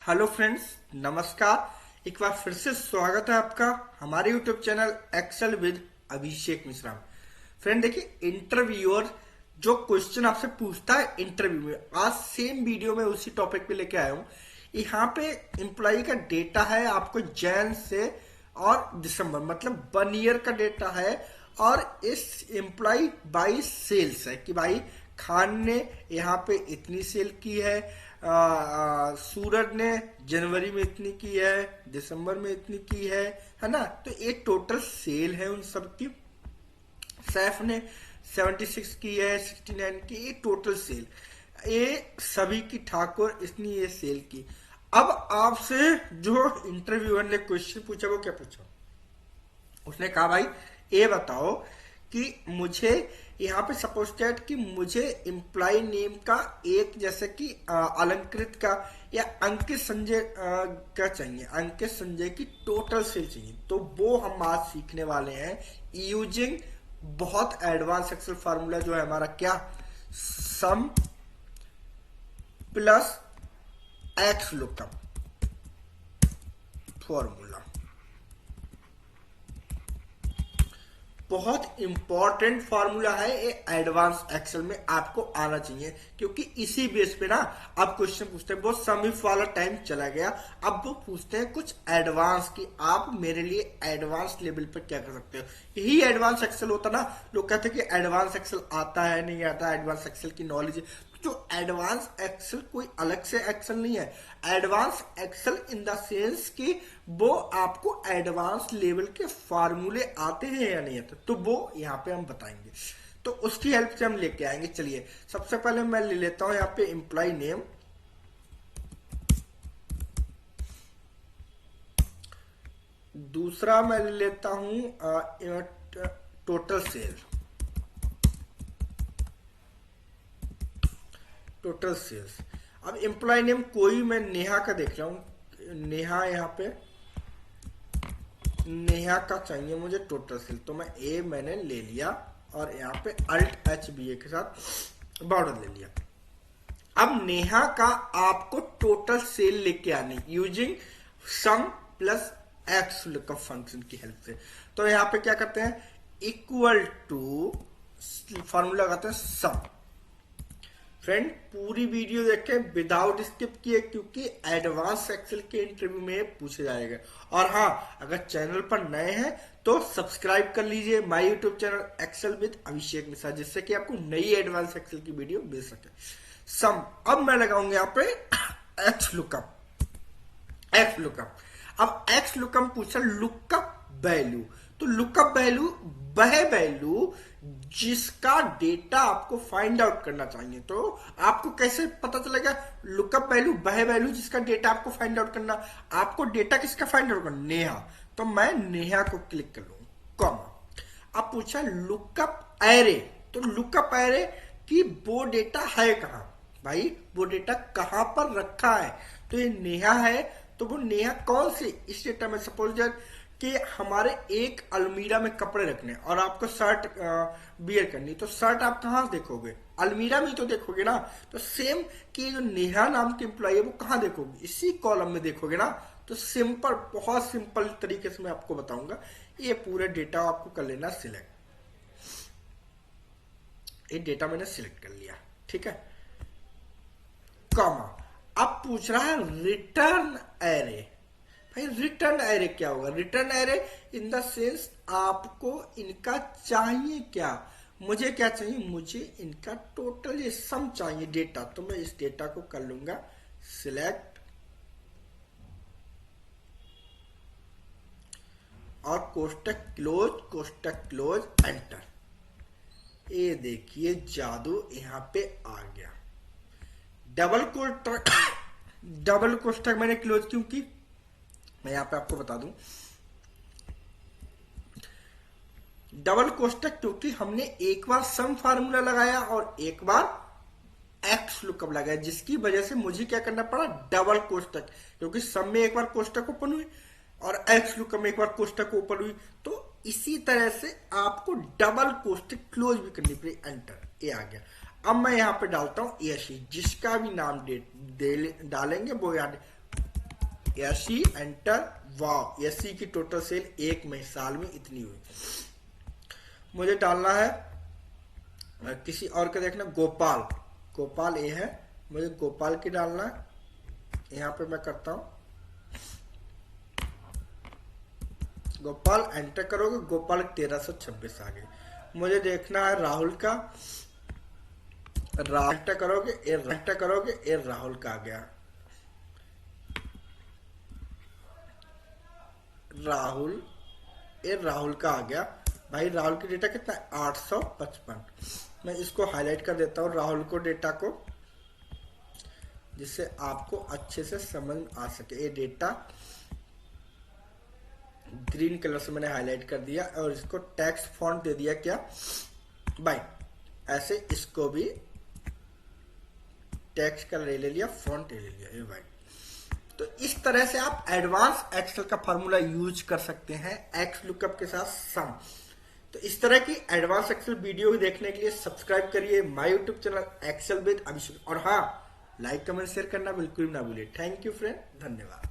Hello friends, नमस्कार। एक बार फिर से स्वागत है आपका हमारे YouTube channel Excel with Abhishek Mishra में। फ्रेंड देखिए, इंटरव्यूअर जो क्वेश्चन आपसे पूछता है इंटरव्यू में, आज सेम वीडियो में उसी टॉपिक पे लेके आया हूँ। यहाँ पे एम्प्लॉय का डेटा है आपको जैन से और दिसंबर, मतलब 1 ईयर का डेटा है। और इस एम्प्लॉय बाई सेल्स है कि भाई खान ने यहाँ पे इतनी सेल की है, सूरज ने जनवरी में इतनी की है, दिसंबर में इतनी की है ना। तो ये टोटल सेल है उन सब की। सैफ ने 76 की है, 69 की, ये टोटल सेल, ये सभी की ठाकुर इसने ये सेल की। अब आपसे जो इंटरव्यूअर ने क्वेश्चन पूछा वो क्या पूछा, उसने कहा भाई ये बताओ कि मुझे यहाँ पे सपोज दैट कि मुझे एम्प्लॉय नेम का एक, जैसे कि अलंकृत का या अंकित संजय का चाहिए, अंकित संजय की टोटल सेल चाहिए। तो वो हम आज सीखने वाले हैं यूजिंग बहुत एडवांस एक्सेल फार्मूला जो है हमारा, क्या, सम प्लस एक्स लुकअप फॉर्मूला। बहुत इंपॉर्टेंट फार्मूला है ये, एडवांस एक्सेल में आपको आना चाहिए, क्योंकि इसी बेस पे ना आप क्वेश्चन पूछते हैं। बहुत समीप वाला टाइम चला गया, अब वो पूछते हैं कुछ एडवांस की, आप मेरे लिए एडवांस लेवल पे क्या कर सकते हो। यही एडवांस एक्सेल होता ना। लोग कहते हैं कि एडवांस एक्सेल आता है नहीं आता, एडवांस एक्सेल की नॉलेज। जो एडवांस एक्सेल कोई अलग से एक्सेल नहीं है, advance Excel in the sense कि वो आपको एडवांस लेवल के फार्मूले आते हैं या नहीं आते, तो वो यहाँ पे हम बताएंगे। तो उसकी हेल्प से हम लेके आएंगे। चलिए सबसे पहले मैं ले लेता हूं यहाँ पे एम्प्लॉय नेम, दूसरा मैं ले लेता हूं टोटल सेल, टोटल सेल्स। अब एम्प्लॉय नेम कोई मैं नेहा का देख रहा हूं, नेहा, यहाँ पे नेहा का चाहिए मुझे टोटल सेल, तो मैं ए मैंने ले लिया और यहाँ पे अल्ट एच बी ए के साथ बॉर्डर ले लिया। अब नेहा का आपको टोटल सेल लेके आनी using sum plus X lookup function की हेल्प से। तो यहाँ पे क्या करते हैं, इक्वल टू फॉर्मूला लगाते हैं सम। फ्रेंड पूरी वीडियो देखें विदाउट स्किप किए, क्योंकि एडवांस एक्सेल के इंटरव्यू में पूछे जाएगा। और हाँ, अगर चैनल पर नए हैं तो सब्सक्राइब कर लीजिए my YouTube channel Excel with Abhishek Mishra, जिससे कि आपको नई एडवांस एक्सेल की वीडियो मिल सके। सम, अब मैं लगाऊंगा यहाँ पे एक्स लुकअप, एक्स लुकअप। अब एक्स लुकअप पूछा लुकअप वैल्यू, तो लुकअप वैल्यू वह वैल्यू जिसका डेटा आपको फाइंड आउट करना चाहिए। तो आपको कैसे पता चलेगा लुकअप वैल्यू वह वैल्यू जिसका डेटा आपको फाइंड आउट करना, आपको डेटा किसका फाइंड आउट करना, नेहा। तो मैं नेहा को क्लिक कर लूंगा, कॉमा। अब पूछा लुकअप एरे, तो लुकअप एरे की वो डेटा है कहां, भाई वो डेटा कहां पर रखा है। तो ये नेहा है, तो वो नेहा कौन से इस डेटा में, सपोज दैट कि हमारे एक अलमीरा में कपड़े रखने और आपको शर्ट बियर करनी, तो शर्ट आप कहाँ देखोगे, अलमीरा में तो देखोगे ना। तो सेम कि जो नेहा नाम की एम्प्लॉय है वो कहाँ देखोगे, इसी कॉलम में देखोगे ना। तो सिंपल, बहुत सिंपल तरीके से मैं आपको बताऊंगा। ये पूरे डेटा आपको कर लेना सिलेक्ट, ये डेटा मैंने सिलेक्ट कर लिया, ठीक है, कॉमा। अब पूछ रहा है रिटर्न एरे। भाई रिटर्न एरे क्या होगा, return array in the sense आपको इनका चाहिए क्या, मुझे क्या चाहिए, मुझे इनका टोटल ये सम चाहिए डेटा। तो मैं इस डेटा को कर लूंगा सिलेक्ट और कोष्टक क्लोज एंटर। ये देखिए जादू यहाँ पे आ गया। डबल कोष्टक मैंने क्लोज क्यों की, मैं यहां पे आपको बता दूं। डबल कोष्टक क्योंकि हमने एक बार सम फार्मूला लगाया और एक बार एक्स लुकअप लगाया, जिसकी वजह से मुझे क्या करना पड़ा, डबल कोष्टक, क्योंकि सम में एक बार कोष्टक ओपन हुई और एक्स लुकअप में एक बार कोष्टक ओपन हुई। तो इसी तरह से आपको डबल कोष्टक क्लोज भी करनी पड़ी, एंटर, ये आ गया। अब मैं यहां पे डालता हूं यशी, जिसका भी नाम डालेंगे वो यहाँ 80 एंटर। वाह, 80 की टोटल सेल एक साल में इतनी हुई। मुझे डालना है किसी और का, देखना गोपाल, गोपाल ए है, मुझे गोपाल की डालना है। यहाँ पे मैं करता हूं गोपाल, एंटर करोगे गोपाल 1326 आ गए। मुझे देखना है राहुल का, एंटर करोगे ए राहुल का आ गया, राहुल का आ गया। भाई राहुल की डेटा कितना है 855। मैं इसको हाईलाइट कर देता हूँ राहुल को, डेटा को, जिससे आपको अच्छे से समझ आ सके। ये डेटा ग्रीन कलर से मैंने हाईलाइट कर दिया और इसको टेक्स्ट फॉन्ट दे दिया क्या भाई, ऐसे इसको भी टेक्स्ट कलर ले लिया, फॉन्ट ले लिया ये भाई। तो इस तरह से आप एडवांस एक्सेल का फॉर्मूला यूज कर सकते हैं एक्स लुकअप के साथ सम। तो इस तरह की एडवांस एक्सेल वीडियो देखने के लिए सब्सक्राइब करिए my YouTube channel Excel with Abhishek. और हाँ, लाइक कमेंट शेयर करना बिल्कुल ना भूलिए। थैंक यू फ्रेंड, धन्यवाद।